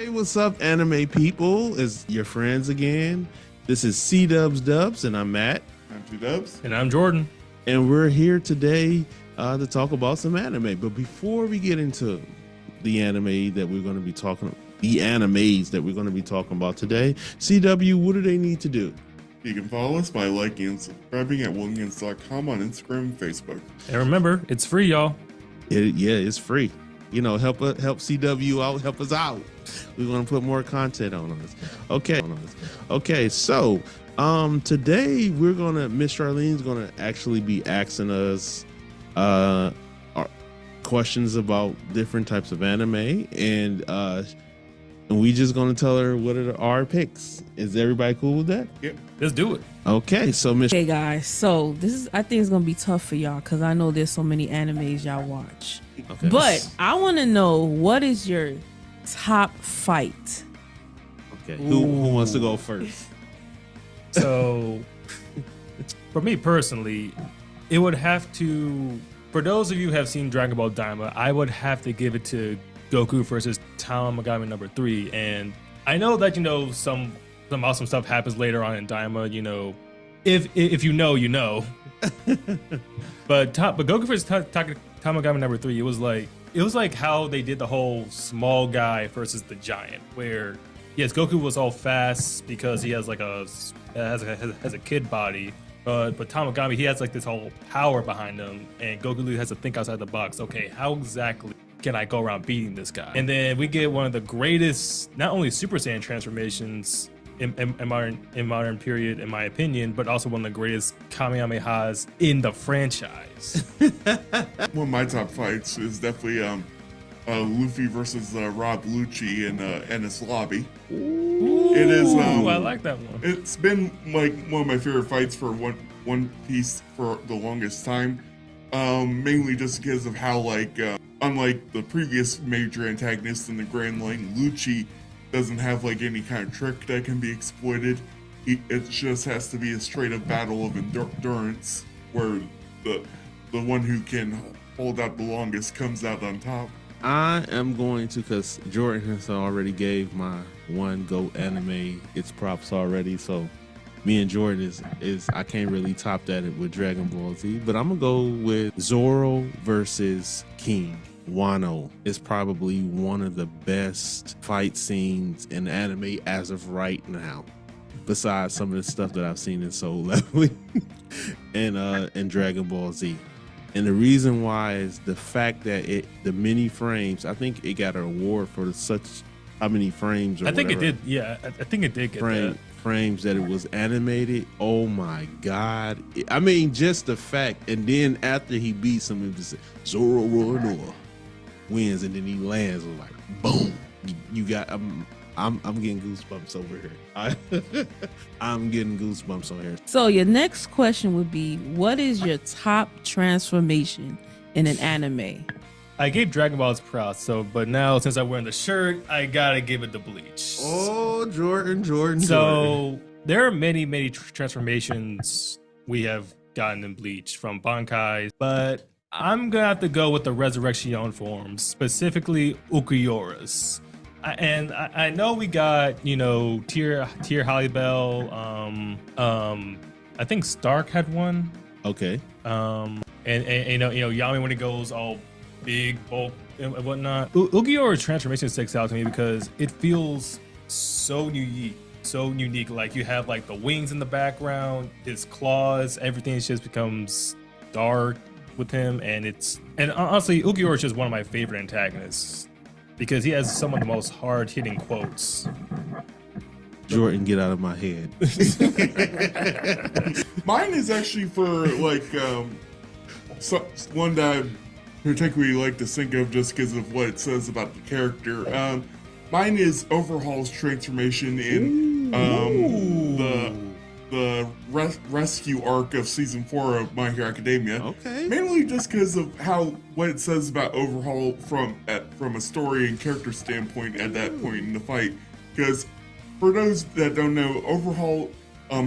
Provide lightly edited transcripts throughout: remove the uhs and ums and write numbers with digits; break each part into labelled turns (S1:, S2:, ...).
S1: Hey, what's up, anime people? It's your friends again. This is CDubbs Dubs, and I'm Matt.
S2: I'm CDubbs.
S3: And I'm Jordan.
S1: And we're here today to talk about some anime. But before we get into the animes that we're going to be talking about today, CW, what do they need to do?
S2: You can follow us by liking and subscribing at williams.com on Instagram and Facebook.
S3: And remember, it's free, y'all.
S1: It's free. You know, help CW out, help us out. We're gonna put more content on us. Okay. So today Miss Charlene's gonna actually be asking us our questions about different types of anime, and we just gonna tell her what are our picks. Is everybody cool with that?
S2: Yep.
S3: Let's do it.
S1: Okay, so Miss.
S4: Hey guys, so I think it's gonna be tough for y'all because I know there's so many animes y'all watch.
S1: Okay.
S4: But I want to know, what is your top fight?
S1: Okay, who wants to go first?
S3: So, for me personally, it would have to. For those of you who have seen Dragon Ball Daima, I would have to give it to Goku versus Tamagami number 3. And I know that some awesome stuff happens later on in Daima. If you know, you know. But Goku versus Tamagami number 3, it was like how they did the whole small guy versus the giant, where yes, Goku was all fast because he has has a kid body, but Tamagami, he has like this whole power behind him, and Goku really has to think outside the box. Okay, how exactly can I go around beating this guy? And then we get one of the greatest, not only Super Saiyan transformations in modern period, in my opinion, but also one of the greatest Kamehamehas in the franchise.
S2: One of my top fights is definitely Luffy versus Rob Lucci in Ennis Lobby.
S3: Ooh,
S2: it is.
S3: I like that one.
S2: It's been like one of my favorite fights for One Piece for the longest time. Mainly just because of how unlike the previous major antagonist in the Grand Line, Lucci doesn't have like any kind of trick that can be exploited. It just has to be a straight up battle of endurance, where the one who can hold out the longest comes out on top.
S1: I am going to, because Jordan has already gave my one GOAT anime its props already, so me and Jordan is I can't really top that with Dragon Ball Z, but I'm gonna go with Zoro versus King. Wano is probably one of the best fight scenes in anime as of right now, besides some of the stuff that I've seen in Soul Leveling and Dragon Ball Z. And the reason why is the fact that the many frames, I think it got an award for how many frames or
S3: I think
S1: whatever.
S3: it did. Yeah, I think it did get that.
S1: Frames that it was animated. Oh my God. I mean, just the fact. And then after he beats him, it just Zoro Roanoa wins, and then he lands with like boom. You got I'm getting goosebumps over here. I'm getting goosebumps over here.
S4: So your next question would be, what is your top transformation in an anime?
S3: I gave Dragon Ball its props, but now since I'm wearing the shirt, I gotta give it to Bleach.
S1: Oh, Jordan.
S3: So there are many transformations we have gotten in Bleach from Bankai, but I'm gonna have to go with the Resurrection forms, specifically Ulquiorra's. I know we got Tier Holybell. I think Stark had one.
S1: Okay.
S3: And Yami when it goes all big, bulk, and whatnot. Ulquiorra's transformation sticks out to me because it feels so unique. Like you have like the wings in the background, his claws, everything just becomes dark with him, and honestly, Ulquiorra is just one of my favorite antagonists because he has some of the most hard-hitting quotes.
S1: Jordan, get out of my head.
S2: Mine is actually for one that I particularly like to think of just because of what it says about the character. Mine is Overhaul's transformation in the rescue arc of season 4 of My Hero Academia.
S1: Okay.
S2: Mainly just because of what it says about Overhaul from a story and character standpoint at that point in the fight. Because for those that don't know, Overhaul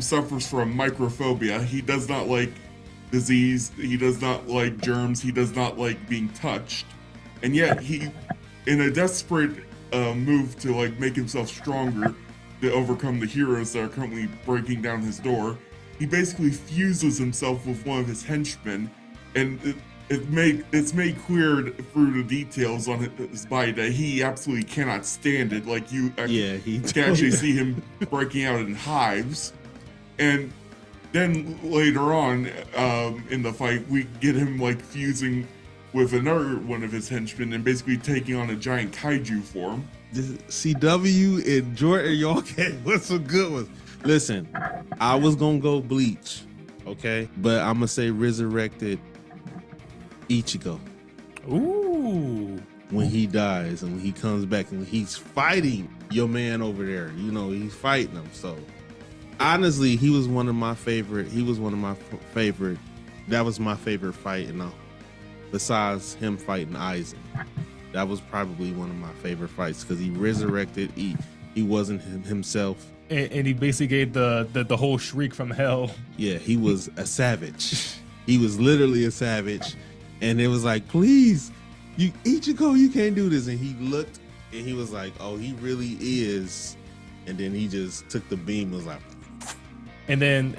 S2: suffers from microphobia. He does not like disease. He does not like germs. He does not like being touched. And yet he, in a desperate move to like make himself stronger to overcome the heroes that are currently breaking down his door, he basically fuses himself with one of his henchmen, and it's made clear through the details on his body that he absolutely cannot stand it. Like you can actually see him breaking out in hives. And then later on in the fight, we get him like fusing with another one of his henchmen and basically taking on a giant kaiju form.
S1: CW and Jordan, y'all what's some good ones. Listen, I was gonna go Bleach, okay, but I'm gonna say resurrected Ichigo.
S3: Ooh.
S1: When he dies and when he comes back and he's fighting your man over there, he's fighting him. So honestly, he was one of my favorite. That was my favorite fight, besides him fighting Aizen. That was probably one of my favorite fights because he resurrected. He wasn't himself.
S3: And he basically gave the whole shriek from hell.
S1: Yeah, he was a savage. He was literally a savage. And it was like, please, Ichigo, you can't do this. And he looked and he was like, oh, he really is. And then he just took the beam and was like.
S3: And then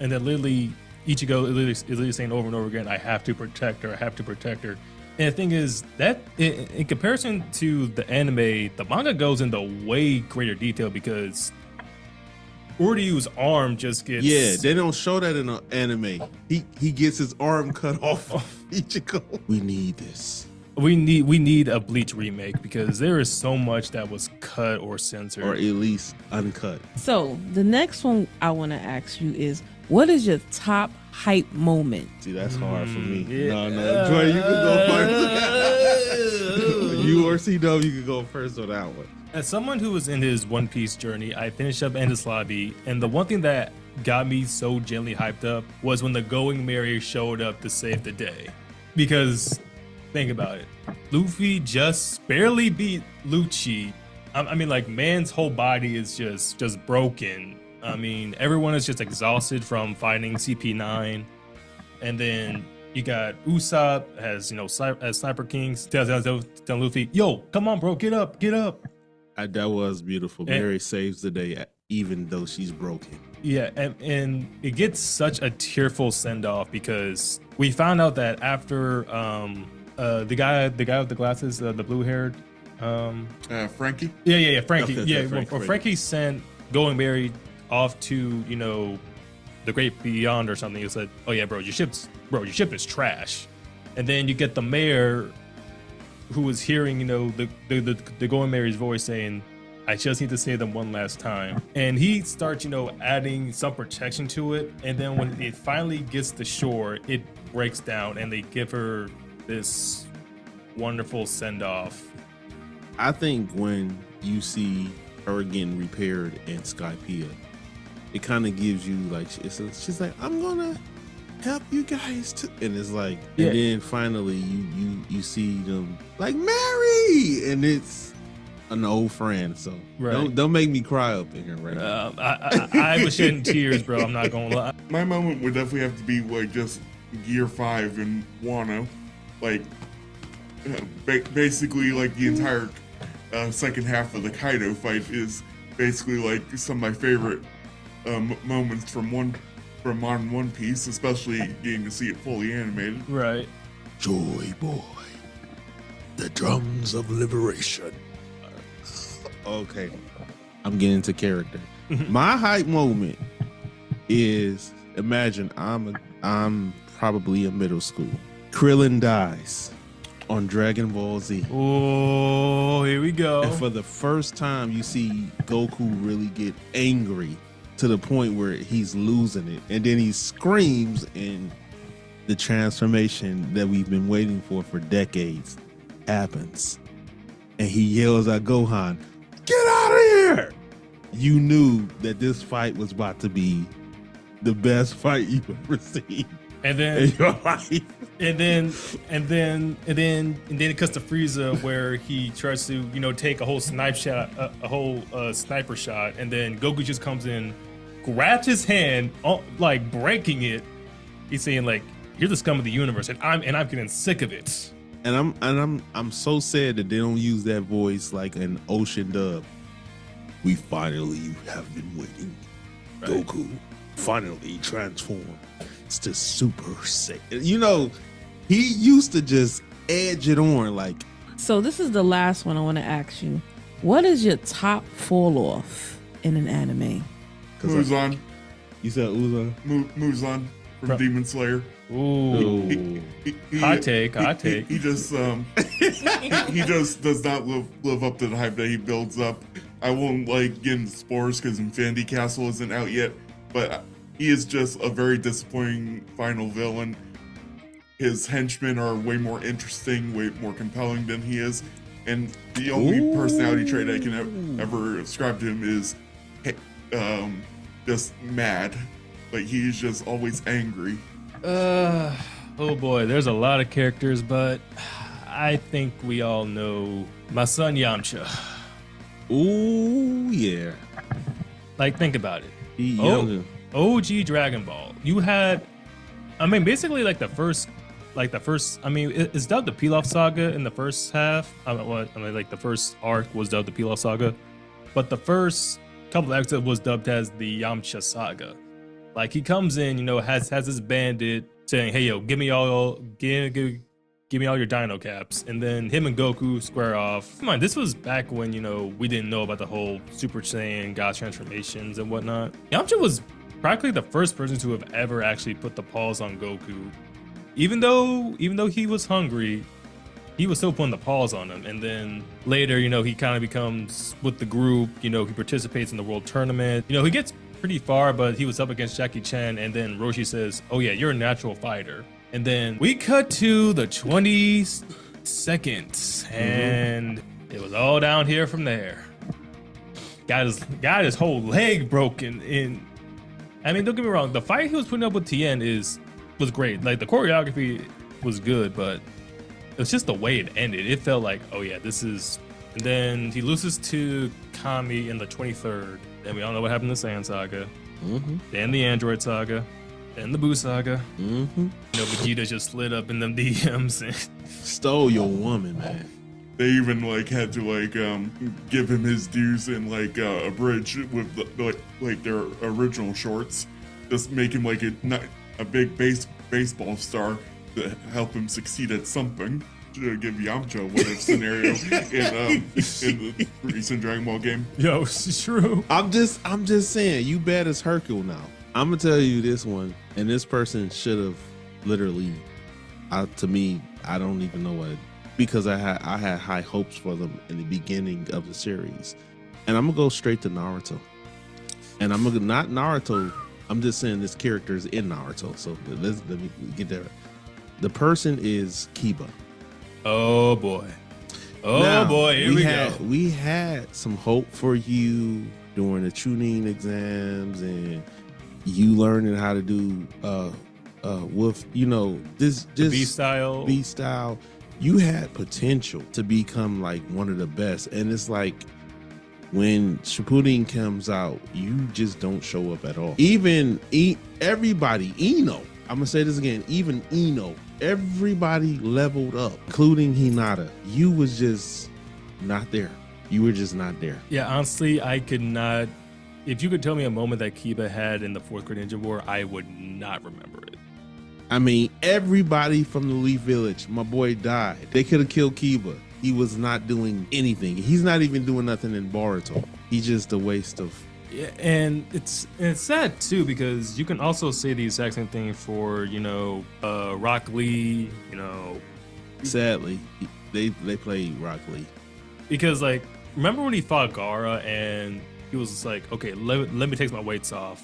S3: literally Ichigo is literally saying over and over again, I have to protect her. I have to protect her. And the thing is that in comparison to the anime, the manga goes into way greater detail because Uryu's arm just gets...
S1: Yeah, they don't show that in the anime. He gets his arm cut off of Ichigo. We need this.
S3: We need a Bleach remake because there is so much that was cut or censored.
S1: Or at least uncut.
S4: So the next one I want to ask you is, what is your top hype moment?
S1: See, that's hard for me.
S3: Yeah.
S1: No, Joy, you can go first. You or CW, you can go first on that one.
S3: As someone who was in his One Piece journey, I finished up Endless Lobby, and the one thing that got me so gently hyped up was when the Going Merry showed up to save the day. Because, think about it, Luffy just barely beat Lucci. I mean, like, man's whole body is just broken. I mean, everyone is just exhausted from fighting CP9, and then you got Usopp as Sniper Kings telling Luffy, "Yo, come on, bro, get up."
S1: That was beautiful. Mary saves the day, even though she's broken.
S3: Yeah, and it gets such a tearful send off because we found out that after the guy with the glasses, the blue haired,
S2: Frankie.
S3: Yeah, Frankie.
S1: Okay,
S3: Frankie sent Going Merry off to the Great Beyond or something. He said, "Oh yeah, bro, your ship is trash." And then you get the mayor, who was hearing the Going Merry's voice saying, "I just need to save them one last time." And he starts adding some protection to it. And then when it finally gets to shore, it breaks down, and they give her this wonderful send off.
S1: I think when you see her getting repaired in Skypiea, it kind of gives you like she's like, I'm gonna help you guys too, and it's like, and then finally you see them like Mary, and it's an old friend. So don't make me cry up in here right now.
S3: I was shedding tears, bro. I'm not gonna lie.
S2: My moment would definitely have to be like just Gear 5 in Wano, like basically like the entire second half of the Kaido fight is basically like some of my favorite moments from One Piece, especially getting to see it fully animated.
S3: Right.
S1: Joy Boy, the drums of liberation. Okay, I'm getting into character. My hype moment is, imagine I'm probably in middle school. Krillin dies on Dragon Ball Z.
S3: Oh, here we go.
S1: And for the first time, you see Goku really get angry to the point where he's losing it. And then he screams, and the transformation that we've been waiting for decades happens. And he yells at Gohan, "Get out of here!" You knew that this fight was about to be the best fight you've ever seen in your life. And then it cuts to Frieza where he tries to take a whole sniper shot, and then Goku just comes in, grabs his hand, like breaking it. He's saying like, "You're the scum of the universe, and I'm getting sick of it." And I'm so sad that they don't use that voice like an ocean dub. We finally have been waiting. Right. Goku finally transformed to Super Saiyan. You know, he used to just edge it on like.
S4: So this is the last one I want to ask you. What is your top fall off in an anime?
S2: Muzan.
S1: You said Uzan?
S2: Muzan from Demon Slayer.
S3: Ooh. Hot take.
S2: He just he just does not live up to the hype that he builds up. I won't like get into spoilers because Infinity Castle isn't out yet, but he is just a very disappointing final villain. His henchmen are way more interesting, way more compelling than he is, and the only personality trait I can ever ascribe to him is just mad. Like he's just always angry.
S3: Oh boy, there's a lot of characters, but I think we all know my son Yamcha.
S1: Ooh, yeah.
S3: Like, think about it. OG Dragon Ball. You had, I mean, basically like the first, I mean, it's dubbed the Pilaf Saga in the first half. Like the first arc was dubbed the Pilaf Saga, but the first couple of episodes was dubbed as the Yamcha Saga. Like he comes in, you know, has this bandit saying, "Hey, yo, give me all your Dino Caps," and then him and Goku square off. Come on, this was back when, you know, we didn't know about the whole Super Saiyan God transformations and whatnot. Yamcha was practically the first person to have ever actually put the pause on Goku. Even though he was hungry, he was still putting the pause on him. And then later, you know, he kind of becomes with the group. You know, he participates in the world tournament. You know, he gets pretty far, but he was up against Jackie Chan, and then Roshi says, "Oh yeah, you're a natural fighter." And then we cut to the 20 seconds, and it was all down here from there. Got his whole leg broken. I mean, don't get me wrong, the fight he was putting up with Tien was great. Like the choreography was good, but it was just the way it ended. It felt like, oh yeah, this is. And then he loses to Kami in the 23rd. Then we all know what happened in the Saiyan Saga. Then the Android Saga. Then the Buu Saga. You know, Vegeta just slid up in them DMs and
S1: stole your woman, man.
S2: They even like had to like give him his dues in like a bridge with like their original shorts, just make him like a big baseball star to help him succeed at something. To give Yamcha what if scenario in the recent Dragon Ball game.
S3: Yo, it's true.
S1: I'm just saying, you bad as Hercule now. I'm gonna tell you this one, and this person should have literally, to me, I don't even know what, because I had high hopes for them in the beginning of the series, and I'm gonna go straight to Naruto, and I'm gonna not Naruto. I'm just saying this character is in Naruto, so let me get there. The person is Kiba.
S3: Oh boy. Here we go.
S1: We had some hope for you during the Chunin exams and you learning how to do with, you know, this
S3: B style.
S1: You had potential to become like one of the best, and it's like when Shippuden comes out, you just don't show up at all. Even everybody, Ino, I'm gonna say this again, even Ino, everybody leveled up, including Hinata. You was just not there. You were just not there.
S3: Yeah, honestly, I could not. If you could tell me a moment that Kiba had in the 4th grade Ninja War, I would not remember it.
S1: I mean, everybody from the Leaf Village, my boy died. They could have killed Kiba. He was not doing anything. He's not even doing nothing in Boruto. He's just a waste of.
S3: Yeah, and it's sad too, because you can also say the exact same thing for, you know, Rock Lee, you know.
S1: Sadly, they played Rock Lee.
S3: Because like, remember when he fought Gaara and he was just like, okay, let me take my weights off.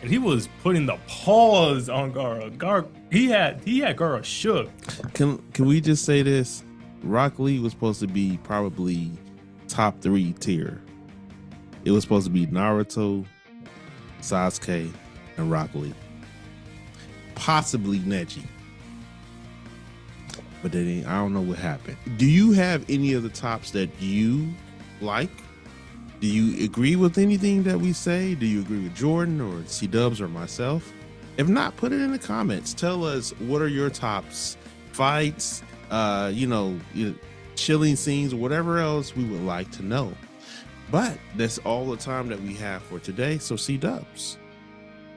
S3: And he was putting the paws on Gaara. He had Gaara shook.
S1: Can we just say this? Rock Lee was supposed to be probably top 3 tier. It was supposed to be Naruto, Sasuke, and Rock Lee. Possibly Neji. But then I don't know what happened. Do you have any of the tops that you like? Do you agree with anything that we say? Do you agree with Jordan or CDubbs or myself? If not, put it in the comments. Tell us, what are your tops? Fights, chilling scenes or whatever else we would like to know. But that's all the time that we have for today. So CDubbs,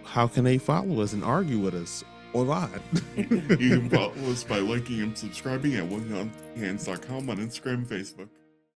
S1: how can they follow us and argue with us online?
S2: You can follow us by liking and subscribing at onehands.com on Instagram and Facebook.